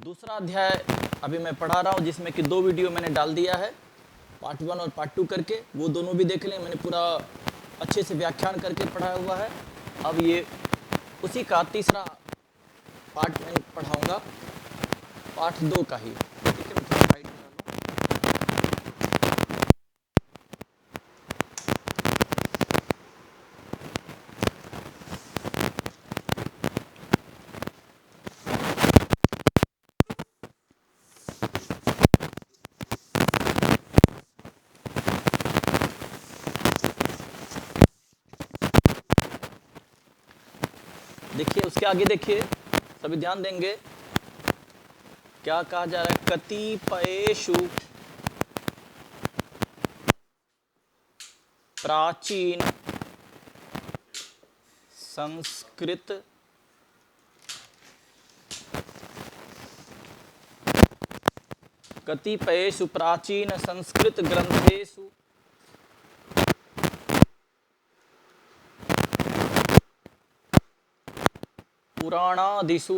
दूसरा अध्याय अभी मैं पढ़ा रहा हूँ, जिसमें कि 2 वीडियो मैंने डाल दिया है, पार्ट 1 और पार्ट 2 करके। वो दोनों भी देख लें, मैंने पूरा अच्छे से व्याख्यान करके पढ़ाया हुआ है। अब ये उसी का तीसरा पार्ट मैं पढ़ाऊँगा, पार्ट 2 का ही। ठीक है, मैं थोड़ा साइड में डालूँ। देखिए, उसके आगे देखिए, सभी ध्यान देंगे। क्या कहा जा रहा है? कतिपयेषु प्राचीन संस्कृत कतिपयेषु प्राचीन संस्कृत ग्रंथेषु पुराणादिषु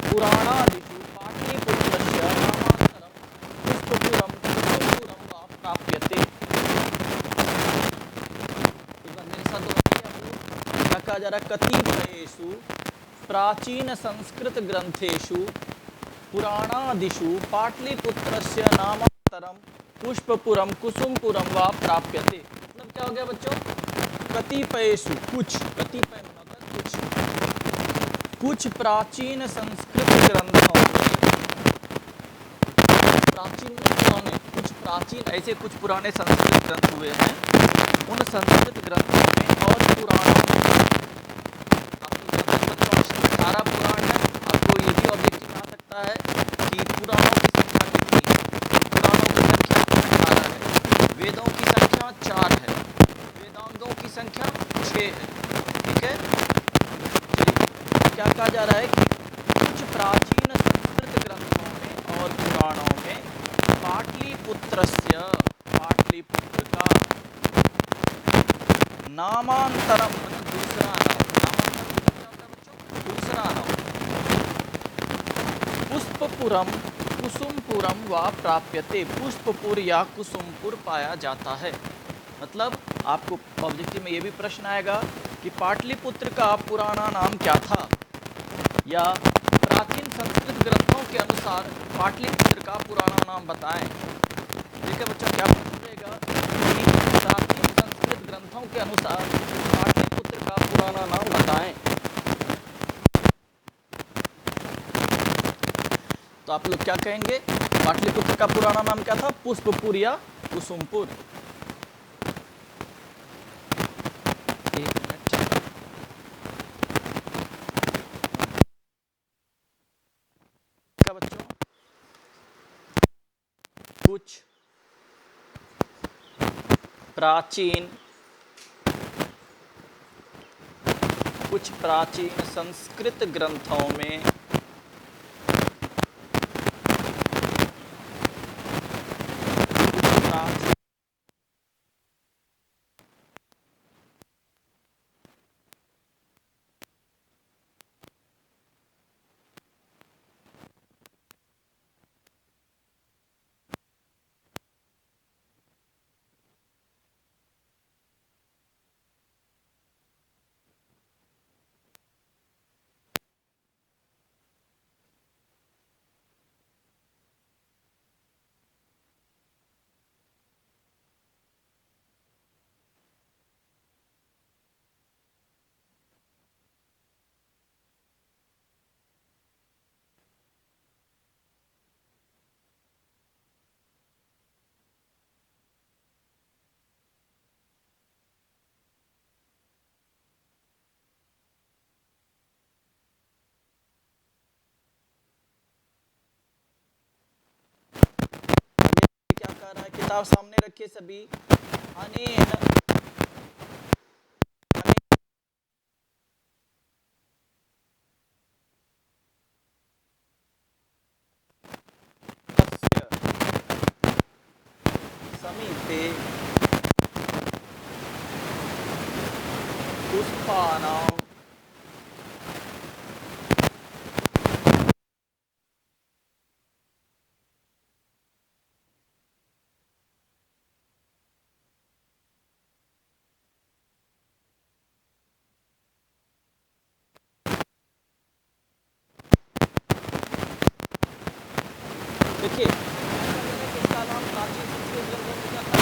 पुराणादिषु पाटलिपुत्रस्य नामान्तरं पुष्पपुरं कुसुमपुरं वा प्राप्यते। एक बार मेरे साथ दोहराइए। क्या कहा जा रहा है? कतिपयेषु प्राचीन संस्कृत ग्रंथेषु पुराणादिषु पाटलिपुत्रस्य नामान्तरं पुष्पपुरं कुसुमपुरं वा प्राप्यते। मतलब क्या हो गया बच्चों? कतिपयेषु, कुछ, कतिपय कुछ प्राचीन संस्कृत ग्रंथों, प्राचीन पुराने, कुछ प्राचीन ऐसे कुछ पुराने संस्कृत ग्रंथ हुए हैं, उन संस्कृत ग्रंथों में और पुराणों में, सारा पुराण है। आपको ये भी ऑब्जेक्टिव आ सकता है कि पुराणों की संख्या कितनी है? पुराणों की संख्या 18 है, वेदों की संख्या 4 है, वेदांगों की संख्या 6 है। ठीक है, क्या कहा जा रहा है कि कुछ प्राचीन संस्कृत ग्रंथों में और पुराणों में पाटलिपुत्रस्य, पाटलिपुत्र का नामांतरम, मतलब दूसरा नाम, नामांतरम दूसरा नाम, पुष्पपुरम कुसुमपुरम वा प्राप्यते। पुष्पपुर या कुसुमपुर पाया जाता है। मतलब आपको ऑब्जेक्टिव में ये भी प्रश्न आएगा कि पाटलिपुत्र का पुराना नाम क्या था, या प्राचीन संस्कृत ग्रंथों के अनुसार पाटलिपुत्र का पुराना नाम बताएं। ठीक है बच्चों, क्या पूछेगा कि प्राचीन संस्कृत ग्रंथों के अनुसार पाटलिपुत्र का पुराना नाम बताएं। तो आप लोग क्या कहेंगे? पाटलिपुत्र का पुराना नाम क्या था? पुष्पपुर या कुसुमपुर। बच्चों, कुछ प्राचीन संस्कृत ग्रंथों में किताब सामने रखिए सभी। अनेन समीपे पुष्पाणां देखिए इसका नाम प्राचीन संस्कृत ग्रंथों में क्या था?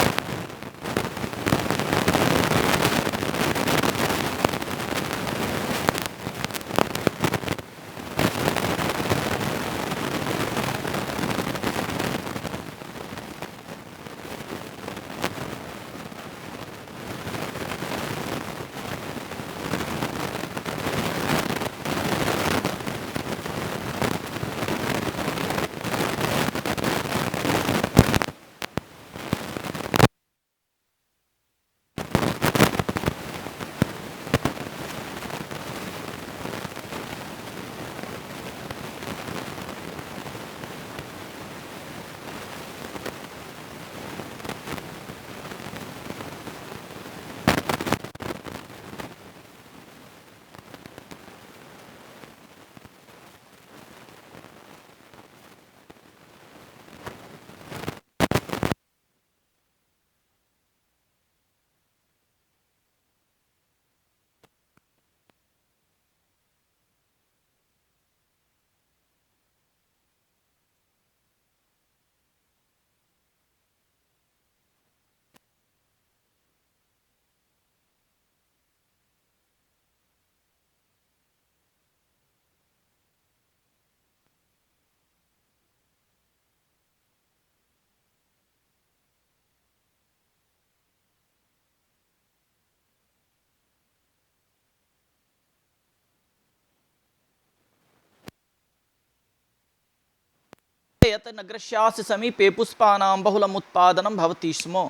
यत् नगरस्यास्य समीपे पुष्पाणां बहुलमुत्पादनं भवति स्म।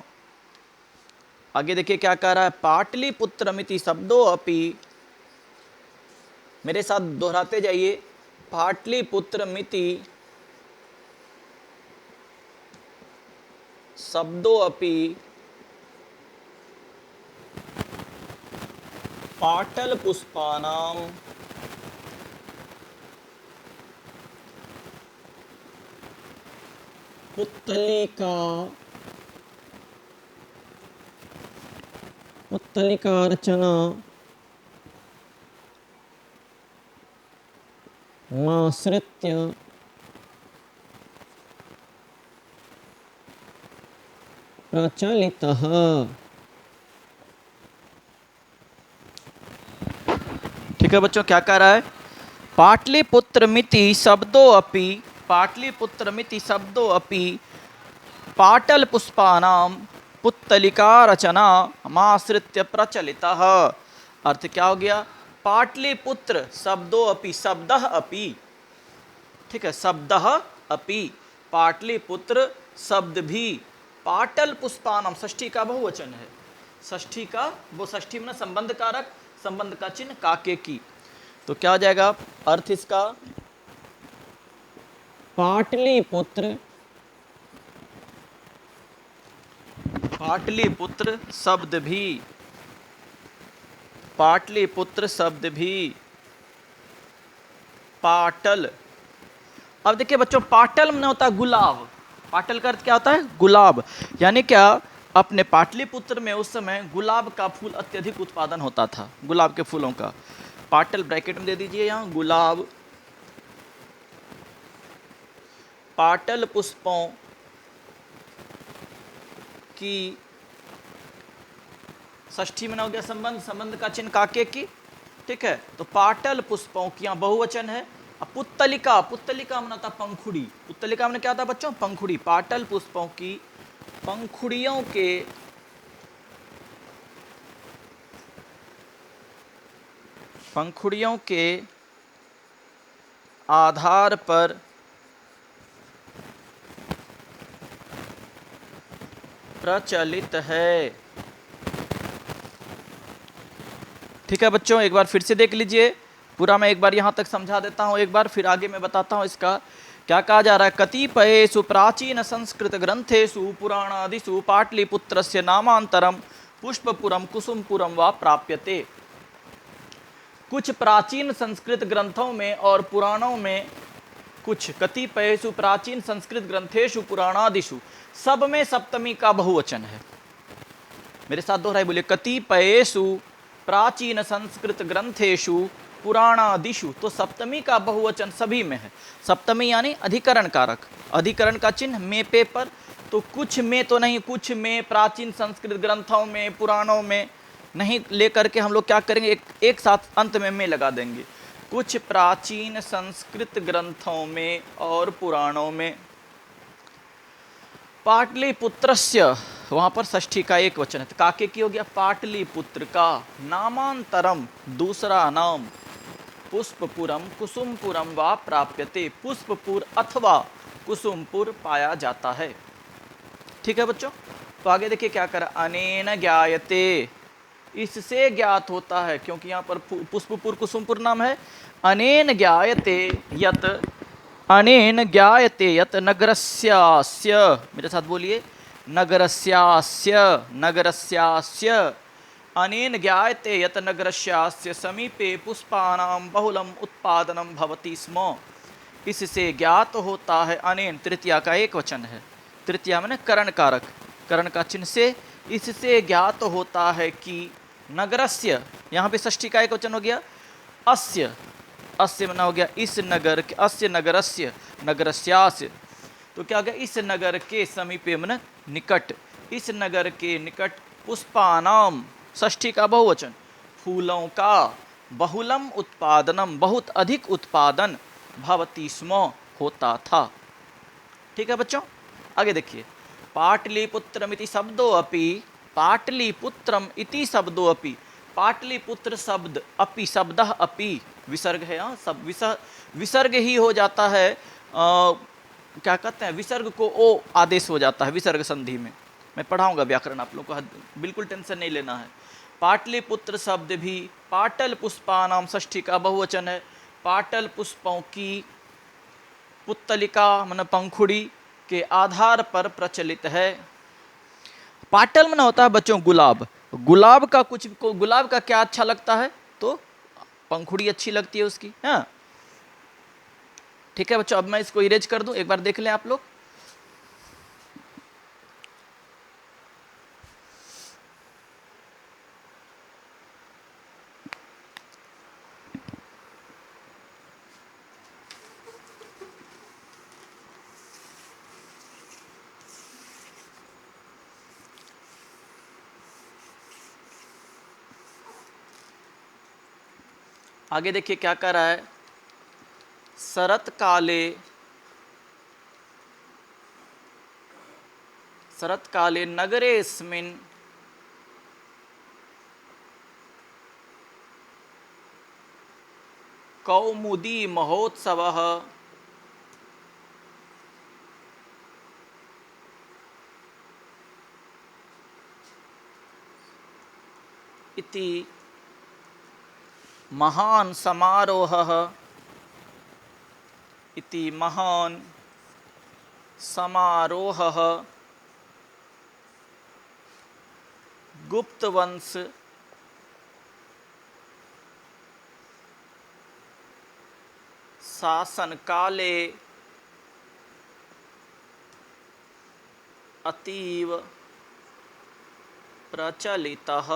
आगे देखिए क्या कह रहा है, पाटलिपुत्रमिति शब्दो अपि, मेरे साथ दोहराते जाइए, पाटलिपुत्रमिति शब्दो अपि पाटल पुष्पाणां पुत्तलिका रचना माश्रित्य प्रचलितः। ठीक है बच्चों, क्या कह रहा है, पाटलिपुत्रमिति शब्दो अपि, पाटलिपुत्रमिति शब्दो अपि पाटल पुष्पाणां पुत्तलिका रचना माश्रित्य प्रचलितः। अर्थ क्या हो गया, पाटलिपुत्र शब्दो अपि, शब्दः अपि, ठीक है, शब्दः अपि, पाटलिपुत्र शब्द भी, पाटल पुष्पाणां षष्ठी का बहुवचन है, षष्ठी का वो षष्ठी में संबंध कारक, संबंध का चिन्ह काके की, तो क्या हो जाएगा अर्थ इसका, पाटलिपुत्र, पाटलिपुत्र शब्द भी, पाटलिपुत्र शब्द भी, पाटल। अब देखिए बच्चों, पाटल में होता है गुलाब, पाटल का अर्थ क्या होता है, गुलाब, यानी क्या, अपने पाटलिपुत्र में उस समय गुलाब का फूल अत्यधिक उत्पादन होता था, गुलाब के फूलों का, पाटल ब्रैकेट में दे दीजिए यहाँ, गुलाब, पाटल पुष्पों की षष्ठी में हो गया संबंध, संबंध का चिन्ह काके की, ठीक है, तो पाटल पुष्पों की यहाँ बहुवचन है। अब पुत्तलिका, पुत्तलिका में होता पंखुड़ी, पुत्तलिका में क्या होता है बच्चों, पंखुड़ी, पाटल पुष्पों की पंखुड़ियों के पंखुड़ियों के आधार पर प्रचलित है। ठीक है बच्चों, एक बार फिर से देख लीजिए पूरा, मैं एक बार यहाँ तक समझा देता हूँ, एक बार फिर आगे मैं बताता हूँ इसका क्या कहा जा रहा है। कतिपयेषु प्राचीन संस्कृत ग्रंथेषु पुराणादिषु पाटलिपुत्रस्य नामांतरम पुष्पपुरम कुसुमपुरम वा प्राप्यते। कुछ प्राचीन संस्कृत ग्रंथों में और पुराणों में, कुछ कतिपयेषु प्राचीन संस्कृत ग्रंथेषु पुराणादिषु, सब में सप्तमी का बहुवचन है। मेरे साथ दोहराई बोलिए, कतिपयेषु प्राचीन संस्कृत ग्रंथेषु पुराणादिषु, तो सप्तमी का बहुवचन सभी में है। सप्तमी यानी अधिकरण कारक, अधिकरण का चिन्ह में पे पर, तो कुछ में तो नहीं, कुछ में प्राचीन संस्कृत ग्रंथों में पुराणों में नहीं लेकर के हम लोग क्या करेंगे, एक साथ अंत में लगा देंगे। कुछ प्राचीन संस्कृत ग्रंथों में और पुराणों में, पाटलिपुत्रस्य, वहां पर षष्ठी का एक वचन है, तो काके की हो गया, पाटलिपुत्र का, नामांतरम दूसरा नाम, पुष्पपुरम कुसुमपुरम वा प्राप्यते, पुष्पपुर अथवा कुसुमपुर पाया जाता है। ठीक है बच्चों, तो आगे देखिए क्या करा, अनेन ज्ञायते, इससे ज्ञात होता है, क्योंकि यहाँ पर पुष्पपुर कुसुमपुर नाम है। अनेन ज्ञायते यत, अनेन ज्ञायते यत नगरस्यास्य, मेरे साथ बोलिए, नगरस्यास्य, नगरस्यास्य, अनेन ज्ञायते यत नगरस्यास्य समीपे पुष्पानां बहुलम उत्पादनम भवति स्म। इससे ज्ञात होता है, अनेन तृतीया का एक वचन है, तृतीया माने करण कारक, करण का चिन्ह से, इससे ज्ञात होता है कि नगरस्य, यहाँ पे षष्ठी का एक वचन हो गया, अस्य, अस्य मना हो गया इस नगर के, अस्य नगरस्य, नगरस्यास्य, तो क्या हो गया, इस नगर के समीपे मन निकट, इस नगर के निकट, पुष्पानाम, षष्ठी का बहुवचन, फूलों का, बहुलम उत्पादनम, बहुत अधिक उत्पादन, भवति स्म, होता था। ठीक है बच्चों, आगे देखिए, पाटलिपुत्रम इति शब्दो अपि, पाटलिपुत्रम इति शब्दो अपि, पाटलिपुत्र शब्द, अपि शब्द, अपि विसर्ग है, हाँ सब विसर्ग ही हो जाता है, क्या कहते हैं, विसर्ग को ओ आदेश हो जाता है विसर्ग संधि में। मैं पढ़ाऊंगा व्याकरण, आप लोगों को बिल्कुल टेंशन नहीं लेना है। पाटलिपुत्र शब्द भी पाटल पुष्पानाम, षष्ठी का बहुवचन है, पाटल पुष्पों की, पुत्तलिका मन पंखुड़ी के आधार पर प्रचलित है। पाटल मन होता है बच्चों गुलाब, गुलाब का कुछ को, गुलाब का क्या अच्छा लगता है, तो पंखुड़ी अच्छी लगती है उसकी, हाँ। ठीक है बच्चों, अब मैं इसको इरेज कर दूं, एक बार देख लें आप लोग। आगे देखिए क्या कर रहा है, शरत काले, शरत काले नगरेस्मिन् कौमुदी महोत्सवः इति महान समारोहः, इति महान समारोहः गुप्तवंश शासन काले अतीव प्रचलितः।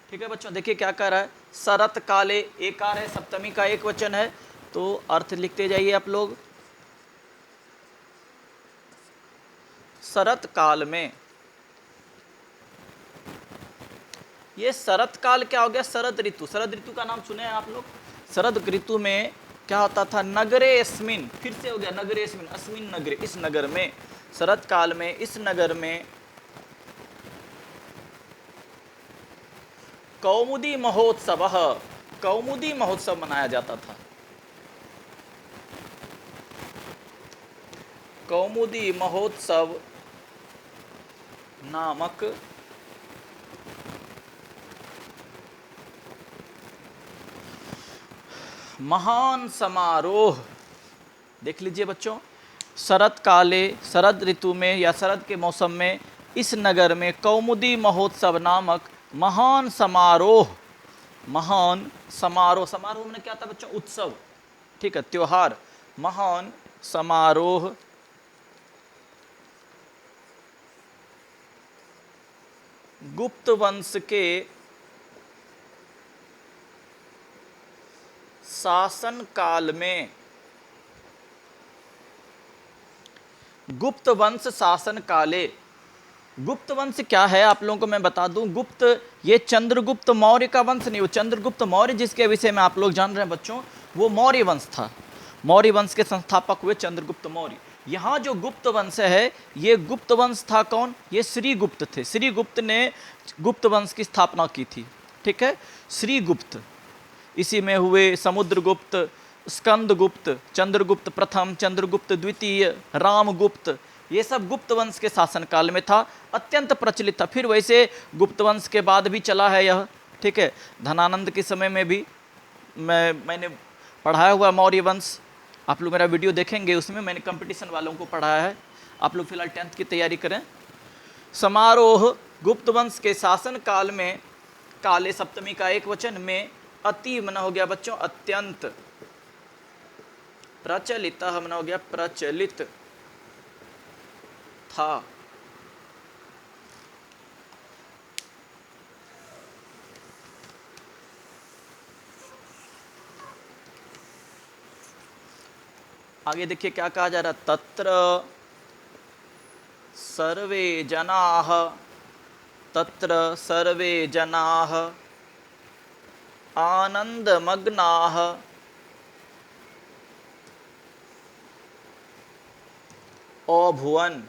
ठीक है बच्चों, देखिए क्या कह रहा है, शरत काले, एकार है, सप्तमी का एक वचन है, तो अर्थ लिखते जाइए आप लोग। शरत काल में, ये शरत काल क्या हो गया, शरद ऋतु, शरद ऋतु का नाम सुने हैं आप लोग। शरद ऋतु में क्या होता था, नगरेस्मिन्, फिर से हो गया नगरेस्मिन्, अस्मिन् नगरे, इस नगर में, शरत काल में इस नगर में कौमुदी महोत्सव, कौमुदी महोत्सव मनाया जाता था। कौमुदी महोत्सव नामक महान समारोह, देख लीजिए बच्चों, शरद काले, शरद ऋतु में या शरद के मौसम में इस नगर में कौमुदी महोत्सव नामक महान समारोह, महान समारोह, समारोह में क्या था बच्चों? उत्सव, ठीक है, त्योहार, महान समारोह गुप्त वंश के शासन काल में, गुप्त वंश शासन काले। गुप्त वंश क्या है आप लोगों को मैं बता दूं। गुप्त, ये चंद्रगुप्त मौर्य का वंश नहीं, वो चंद्रगुप्त मौर्य जिसके विषय में आप लोग जान रहे हैं बच्चों, वो मौर्य वंश था। मौर्य वंश के संस्थापक हुए चंद्रगुप्त मौर्य। यहाँ जो गुप्त वंश है, ये गुप्त वंश था कौन? ये श्रीगुप्त थे। श्रीगुप्त ने गुप्त वंश की स्थापना की थी, ठीक है, श्रीगुप्त। इसी में हुए समुद्रगुप्त, स्कंदगुप्त, चंद्रगुप्त प्रथम, चंद्रगुप्त द्वितीय, रामगुप्त, ये सब गुप्त वंश के शासनकाल में था, अत्यंत प्रचलित था। फिर वैसे गुप्त वंश के बाद भी चला है यह, ठीक है। धनानंद के समय में भी मैंने पढ़ाया हुआ मौर्य वंश, आप लोग मेरा वीडियो देखेंगे, उसमें मैंने कंपटीशन वालों को पढ़ाया है। आप लोग फिलहाल 10th की तैयारी करें। समारोह गुप्त वंश के शासन काल में, काले सप्तमी का एक वचन में, अति मना हो गया बच्चों अत्यंत, प्रचलित मना हो गया प्रचलित था। आगे देखिए क्या कहा जा रहा, तत्र सर्वे जनाः, तत्र सर्वे जनाः आनंदमग्नाः अभुवन।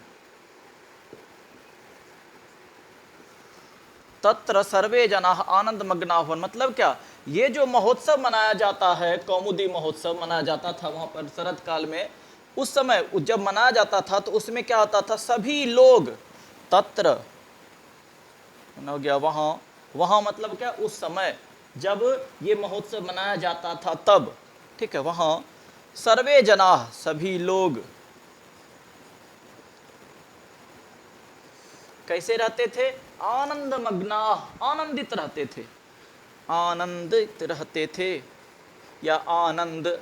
तत्र सर्वे जनाः आनंदमग्नाः अभुवन, मतलब क्या? ये जो महोत्सव मनाया जाता है, कौमुदी महोत्सव मनाया जाता था वहां पर शरद काल में, उस समय जब मनाया जाता था तो उसमें क्या होता था, सभी लोग, तत्र हो गया वहां, वहां मतलब क्या, उस समय जब ये महोत्सव मनाया जाता था तब, ठीक है, वहां सर्वे जनाः सभी लोग कैसे रहते थे? आनंदमग्नाः, आनंदित रहते थे, आनंदित रहते थे या आनंद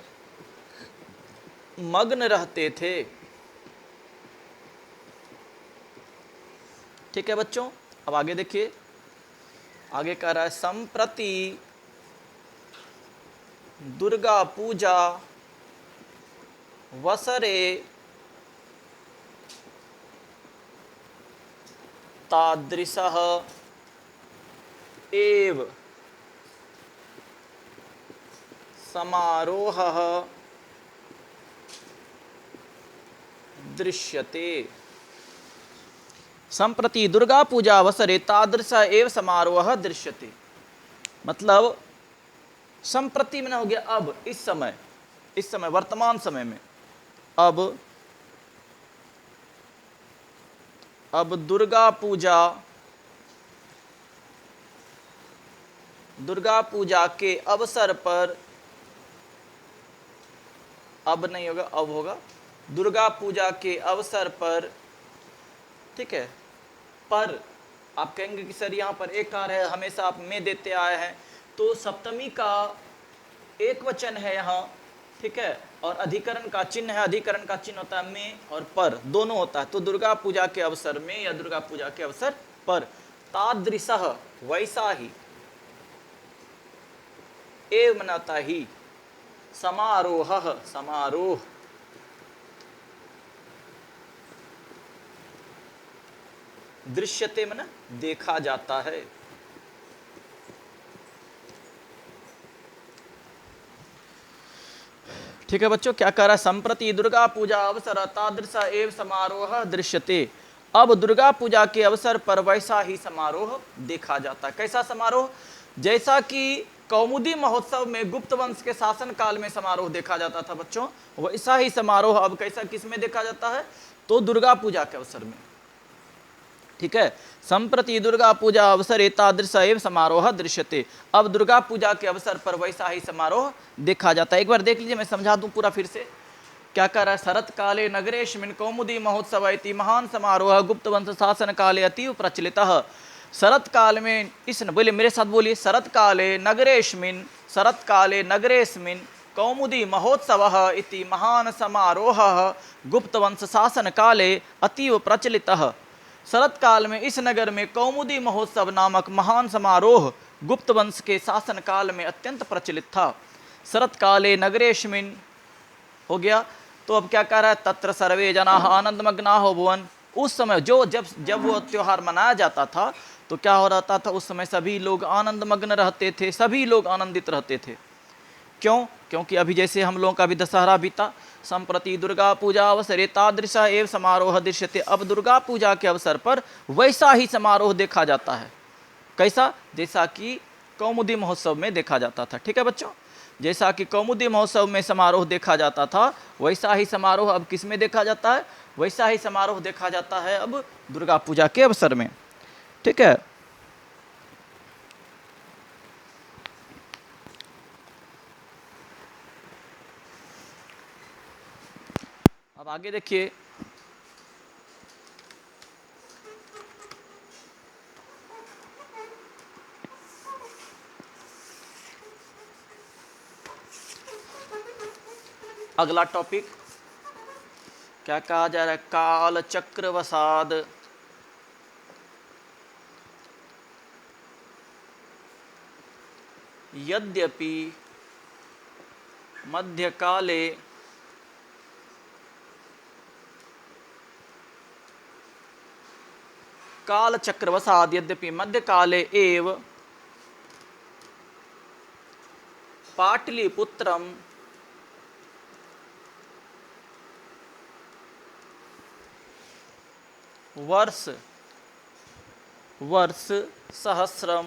मग्न रहते थे, ठीक है बच्चों। अब आगे देखिए, आगे कह रहा है संप्रति दुर्गा पूजा वसरे तादृशः एव समारोहः दृश्यते। संप्रति दुर्गा पूजा अवसरे तादृश एव समारोह दृश्यते, मतलब संप्रति में हो गया अब, इस समय, इस समय वर्तमान समय में, अब दुर्गा पूजा के अवसर पर, अब नहीं होगा, अब होगा, दुर्गा पूजा के अवसर पर, ठीक है, पर आप कहेंगे कि सर यहाँ पर एक कार है, हमेशा आप में देते आए हैं, तो सप्तमी का एक वचन है यहाँ, ठीक है, और अधिकरण का चिन्ह है, अधिकरण का चिन्ह होता है में और पर, दोनों होता है, तो दुर्गा पूजा के अवसर में या दुर्गा पूजा के अवसर पर, तादृशः वैसा ही, एव मनाता ही, समारोह समारोह, दृश्यते मना देखा जाता है। ठीक है बच्चों, क्या कह रहा है? संप्रति दुर्गा पूजा अवसर तादृश एव समारोह दृश्यते। अब दुर्गा पूजा के अवसर पर वैसा ही समारोह देखा जाता है। कैसा समारोह? जैसा कि कौमुदी महोत्सव में गुप्त वंश के शासन काल में समारोह देखा जाता था बच्चों, वैसा ही समारोह अब कैसा किस में देखा जाता है? तो दुर्गा पूजा के अवसर में। ठीक है, संप्रति दुर्गा पूजा अवसर एतादृश एवं समारोह दृश्यते। अब दुर्गा पूजा के अवसर पर वैसा ही समारोह देखा जाता है। एक बार देख लीजिए, मैं समझा दूं पूरा फिर से। क्या कर रहा है? शरत काले नगरेशमिन कौमुदी महोत्सव इति महान समारोह गुप्त वंश शासन काले अतीव प्रचलित। शरत काल में इस, बोले मेरे साथ बोलिए, शरत काले नगरेशमिन, शरत काले नगरेशमिन कौमुदी महोत्सव इति महान समारोह गुप्त वंश शासन काले अतीव प्रचलित। शरत काल में इस नगर में कौमुदी महोत्सव नामक महान समारोह गुप्त वंश के शासन काल में अत्यंत प्रचलित था। शरत काले नगरेशमिन हो गया। तो अब क्या कह रहा है? तत्र सर्वे जना आनंदमग्ना हो भुवन। उस समय जब वो त्योहार मनाया जाता था तो क्या हो रहता था? उस समय सभी लोग आनंदमग्न रहते थे, सभी लोग आनंदित रहते थे। क्यों? क्योंकि अभी जैसे हम लोगों का भी दशहरा बीता, संप्रति दुर्गा पूजा अवसरे तादृश एवं समारोह दृश्यते। अब दुर्गा पूजा के अवसर पर वैसा ही समारोह देखा जाता है। कैसा? जैसा कि कौमुदी महोत्सव में देखा जाता था। ठीक है बच्चों, जैसा कि कौमुदी महोत्सव में समारोह देखा जाता था, वैसा ही समारोह अब किस में देखा जाता है? वैसा ही समारोह देखा जाता है अब दुर्गा पूजा के अवसर में। ठीक है, अब आगे देखिए। अगला टॉपिक क्या कहा जा रहा है? काल चक्रवसाद। यद्यपि मध्यकाले काल चक्रवसाद, यद्यपि मध्यकाले एव पाटलिपुत्रम वर्ष सहस्रम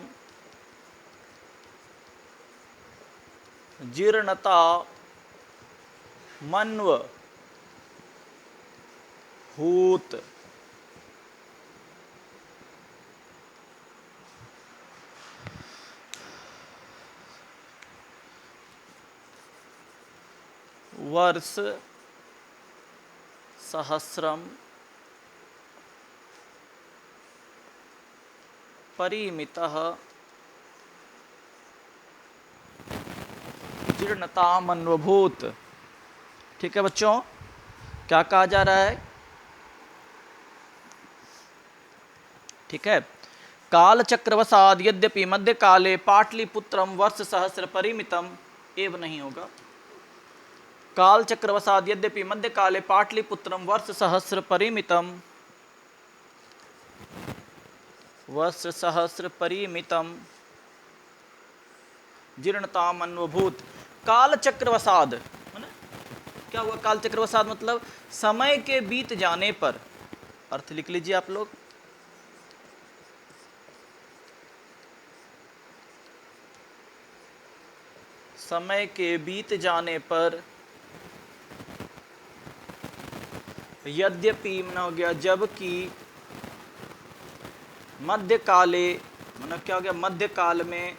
जीर्णता मन्वभूत। वर्ष सहस्रम परिमितः जीर्णतामन्वभूत। ठीक है बच्चों, क्या कहा जा रहा है? ठीक है, काल चक्रवसाद यद्यपि मध्यकाले पाटलिपुत्रम वर्ष सहस्र परिमितम एव नहीं होगा। काल चक्रवसाद यद्यपि मध्यकाले पाटलिपुत्रम वर्ष सहस्र परिमितम, वर्ष सहस्र परिमितम जीर्णतामन्वभूत। काल चक्रवसाद क्या हुआ? काल चक्रवसाद मतलब समय के बीत जाने पर। अर्थ लिख लीजिए आप लोग। समय के बीत जाने पर, यद्यपि मन हो गया जबकि, मध्यकाले मतलब क्या हो गया? मध्यकाल में।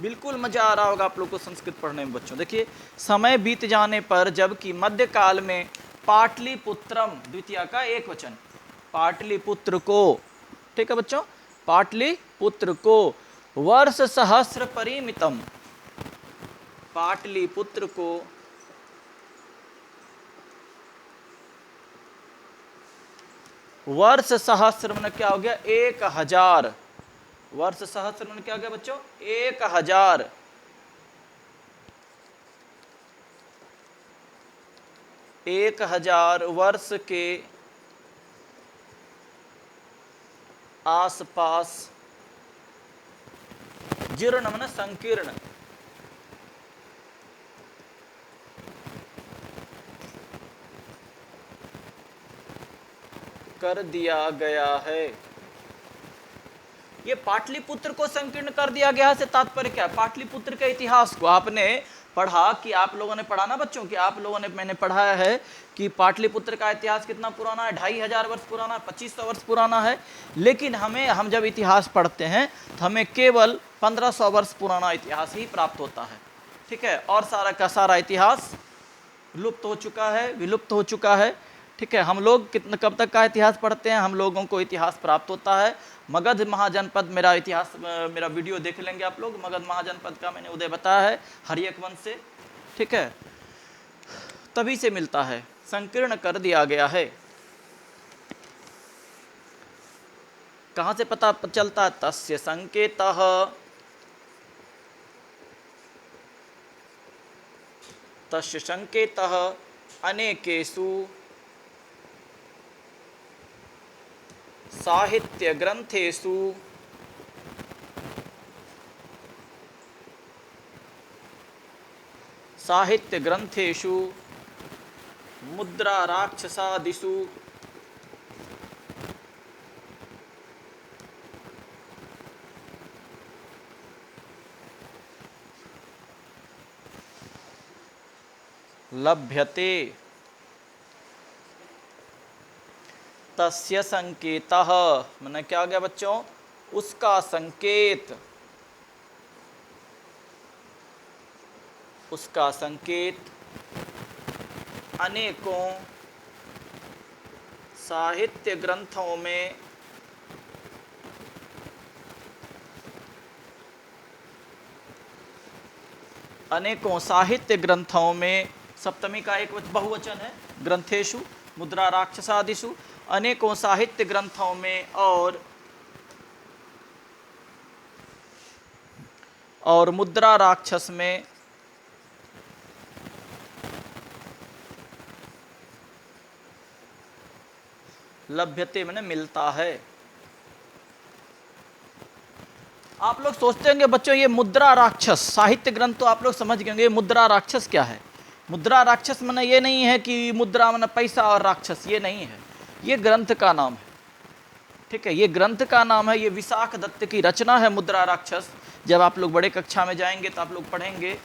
बिल्कुल मजा आ रहा होगा आप लोग को संस्कृत पढ़ने में बच्चों। देखिए, समय बीत जाने पर जबकि मध्यकाल में पाटलिपुत्रम, द्वितीया का एक वचन, पाटलिपुत्र को। ठीक है बच्चों, पाटलिपुत्र को वर्ष सहस्र परिमितम, पाटलिपुत्र को वर्ष सहस्र मतलब क्या हो गया? 1000। वर्ष सहस्र मतलब क्या हो गया बच्चों? 1000। 1000 वर्ष के आसपास, जीर्ण मन संकीर्ण, कर दिया गया है। ये पाटलिपुत्र को संकीर्ण कर दिया गया से तात्पर्य क्या है? पाटलिपुत्र के इतिहास को आपने पढ़ा कि आप लोगों ने पढ़ा ना बच्चों, कि आप लोगों ने, मैंने पढ़ाया है कि पाटलिपुत्र का इतिहास कितना पुराना है, 2500 वर्ष पुराना है, 2500 वर्ष पुराना है। लेकिन हम जब इतिहास पढ़ते हैं तो हमें केवल 1500 वर्ष पुराना इतिहास ही प्राप्त होता है। ठीक है, और सारा का सारा इतिहास लुप्त हो चुका है, विलुप्त हो चुका है। ठीक है, हम लोग कितना कब तक का इतिहास पढ़ते हैं? हम लोगों को इतिहास प्राप्त होता है मगध महाजनपद, मेरा इतिहास, मेरा वीडियो देख लेंगे आप लोग, मगध महाजनपद का मैंने उदय बताया है हर्यक वंश से। ठीक है, तभी से मिलता है, संकीर्ण कर दिया गया है। कहाँ से पता चलता है? तस्य संकेतः, तस्य संकेतः अनेकेषु साहित्य ग्रंथेषु मुद्रा राक्षसादिषु लभ्यते। तस्य संकेतः माने क्या आ गया बच्चों? उसका संकेत, उसका संकेत अनेकों साहित्य ग्रंथों में सप्तमी का एक बहुवचन है, ग्रंथेषु मुद्रा राक्षसादिषु, अनेकों साहित्य ग्रंथों में और मुद्रा राक्षस में लभ्यते माने मिलता है। आप लोग सोचते होंगे बच्चों ये मुद्रा राक्षस साहित्य ग्रंथ तो आप लोग समझ गए होंगे, मुद्रा राक्षस क्या है? मुद्रा राक्षस माने ये नहीं है कि मुद्रा माने पैसा और राक्षस, ये नहीं है, ये ग्रंथ का नाम है। ठीक है, ये ग्रंथ का नाम है, ये विशाख दत्त की रचना है मुद्रा राक्षस। जब आप लोग बड़े कक्षा में जाएंगे तो आप लोग पढ़ेंगे,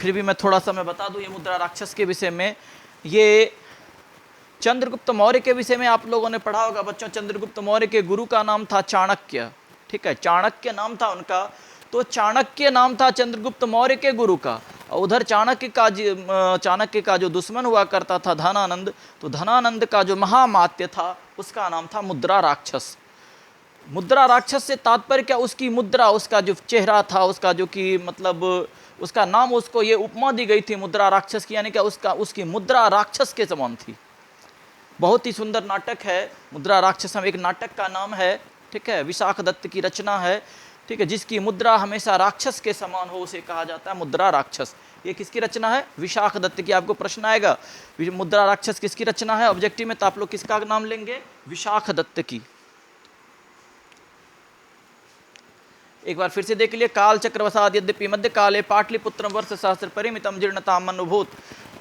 फिर भी मैं थोड़ा सा मैं बता दूं ये मुद्रा राक्षस के विषय में। ये चंद्रगुप्त मौर्य के विषय में आप लोगों ने पढ़ा होगा बच्चों। चंद्रगुप्त मौर्य के गुरु का नाम था चाणक्य। ठीक है, चाणक्य नाम था उनका, तो चाणक्य नाम था चंद्रगुप्त मौर्य के गुरु का। और उधर चाणक्य का जो दुश्मन हुआ करता था धनानंद, तो धनानंद का जो महामात्य था उसका नाम था मुद्रा राक्षस। मुद्रा राक्षस से तात्पर्य क्या? उसकी मुद्रा, उसका जो चेहरा था, उसका जो कि मतलब उसका नाम, उसको ये उपमा दी गई थी मुद्रा राक्षस की, यानी कि उसकी मुद्रा राक्षस के समान थी। बहुत ही सुंदर नाटक है मुद्रा राक्षसम, एक नाटक का नाम है। ठीक है, विशाख दत्त की रचना है। ठीक है, जिसकी मुद्रा हमेशा राक्षस के समान हो उसे कहा जाता है मुद्रा राक्षस। ये किसकी रचना है? विशाख दत्त की। आपको प्रश्न आएगा मुद्रा राक्षस किसकी रचना है ऑब्जेक्टिव में, तो आप लोग किसका नाम लेंगे? विशाख दत्त की। एक बार फिर से देख लिए, काल चक्रवशाद यद्यपि मध्य काले पाटलिपुत्रम वर्ष सहस्र परिमितम जीर्णताम अनुभूत।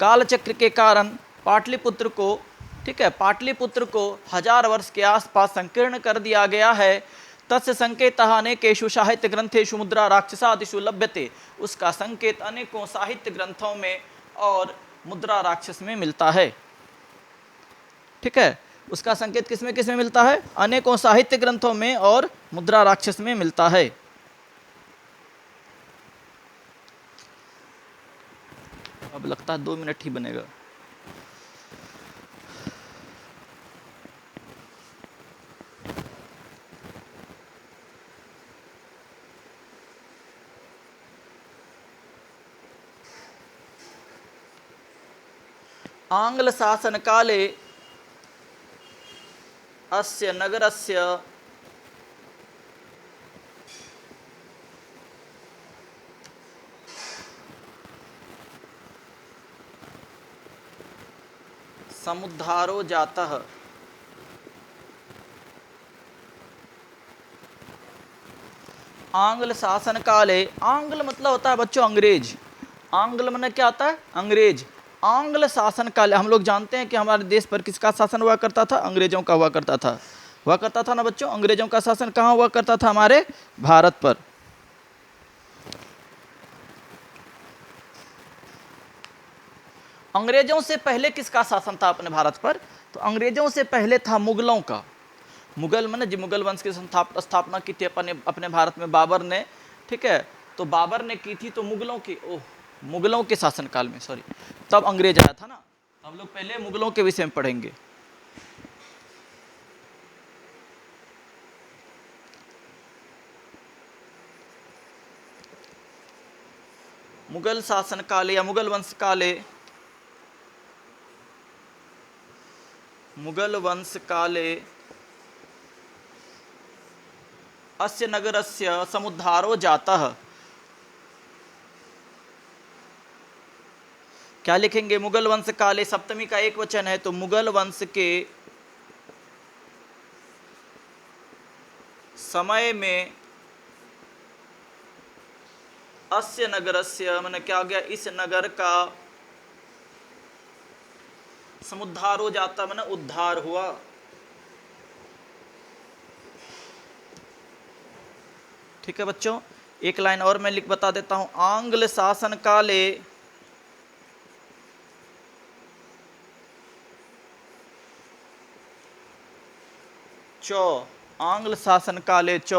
काल चक्र के कारण पाटलिपुत्र को, ठीक है, पाटलिपुत्र को 1000 वर्ष के आसपास संकीर्ण कर दिया गया है। तस्य संकेतः अनेकेषु साहित्य ग्रंथेषु मुद्रा राक्षसादिषु लभ्यते। उसका संकेत अनेकों साहित्य ग्रंथों में और मुद्रा राक्षस में मिलता है। ठीक है, उसका संकेत किसमें मिलता है? अनेकों साहित्य ग्रंथों में और मुद्रा राक्षस में मिलता है। अब लगता है 2 मिनट ही बनेगा। आंग्ल शासन काले अस्य नगरस्य समुद्धारो जातः। आंग्ल शासन काले, आंग्ल मतलब होता है बच्चों अंग्रेज। आंग्ल मतलब क्या होता है? अंग्रेज। आंग्ल शासन काल, हम लोग जानते हैं कि हमारे देश पर किसका शासन हुआ करता था? अंग्रेजों का हुआ करता था ना बच्चों। अंग्रेजों का शासन कहाँ हुआ करता था? हमारे भारत पर। अंग्रेजों से पहले किसका शासन था अपने भारत पर? तो अंग्रेजों से पहले था मुगलों का। मुगल मैंने जी मुगल वंश की स्थापना की थी अपने भारत में बाबर ने, ठीक है। तो बाबर ने की थी तो मुगलों के शासनकाल में, सॉरी, तब अंग्रेज आया था ना। हम लोग पहले मुगलों के विषय में पढ़ेंगे। मुगल शासन काले या मुगल वंश काले, मुगल वंश काले अस्य नगरस्य समुद्धारो जातः। क्या लिखेंगे? मुगल वंश काले, सप्तमी का एक वचन है, तो मुगल वंश के समय में अस्य नगरस्य, मैंने क्या हो गया? इस नगर का समुद्धार हो जाता, मैंने उद्धार हुआ। ठीक है बच्चों, एक लाइन और मैं लिख बता देता हूं। आंग्ल शासन काले च, आंग्ल शासन काले च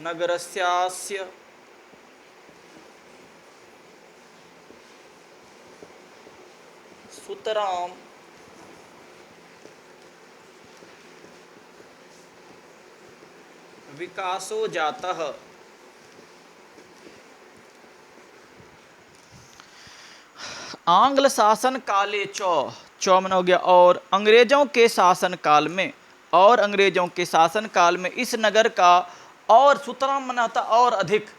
नगरस्यास्य सुतराम विकासो जातः। आंग्ल शासन काले चौमन हो गया, और अंग्रेजों के शासन काल में, और अंग्रेजों के शासन काल में इस नगर का, और सुतराम मना था और अधिक,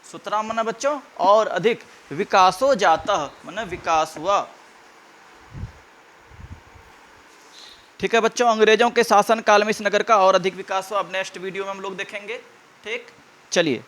सुतराम मना बच्चों और अधिक, विकासो जाता मना विकास हुआ। ठीक है बच्चों, अंग्रेजों के शासन काल में इस नगर का और अधिक विकास हुआ। अब नेक्स्ट वीडियो में हम लोग देखेंगे। ठीक, चलिए।